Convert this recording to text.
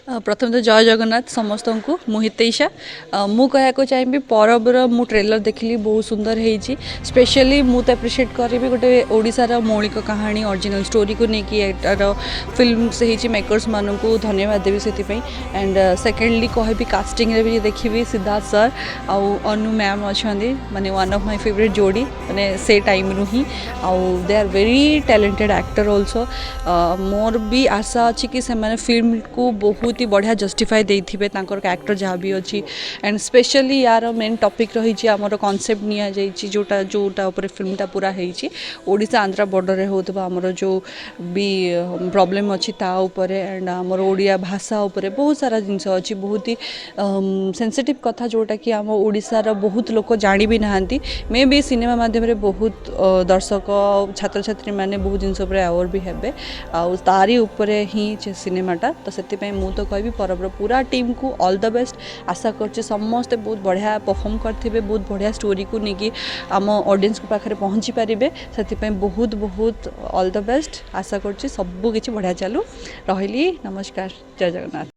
प्रथम तो जय जगन्नाथ समस्त को मुहितेशा मु कहको चाहिए परबर मु ट्रेलर देखली बहुत सुंदर होती स्पेशली मु तो एप्रिशिएट करी गोटे ओडिशार मौलिक कहानी ओरिजिनल स्टोरी को लेकिन एटार फिल्म से मेकर्स मान को धन्यवाद देवी से एंड सेकेंडली कहबी कास्टिंग रे भी देखी सिद्धार्थ सर आउ अनु मैम अच्छा माने वन ऑफ माय फेवरेट जोड़ी माने से टाइम रु ही आउ they are very talented actor also more भी आशा अच्छी कि से फिल्म को बहुत ही बढ़िया जस्टिफाई देते एक्टर जहाँ भी अच्छी एंड स्पेशली यार मेन टॉपिक रही आमर कॉन्सेप्ट नि जोटा जोटा फिल्मटा पूरा होड़ा आंध्रा बॉर्डर होता आमर जो भी प्रॉब्लम अच्छी ताऊपर एंड आमर ओडिया भाषा उपर बहुत सारा जिनस अच्छी बहुत ही सेंसिटिव कथा जोटा कि आम ओडिशार बहुत लोग जानी भी नहांती मे भी सिनेमा माध्यम बहुत दर्शक छात्र छात्री मैंने बहुत जिनस अवेयर भी हेबे तारी उपरे ही सिनेमाटा तो से मु तो कहबी परबर पूरा टीम को ऑल द बेस्ट आशा कर समस्ते बहुत बढ़िया परफॉर्म करते बहुत बढ़िया स्टोरी को लेकिन आम ऑडियंस को पाखे पहुँची पारे से बहुत बहुत ऑल द बेस्ट आशा कर सबकि बढ़िया चलू रही नमस्कार जय जगन्नाथ।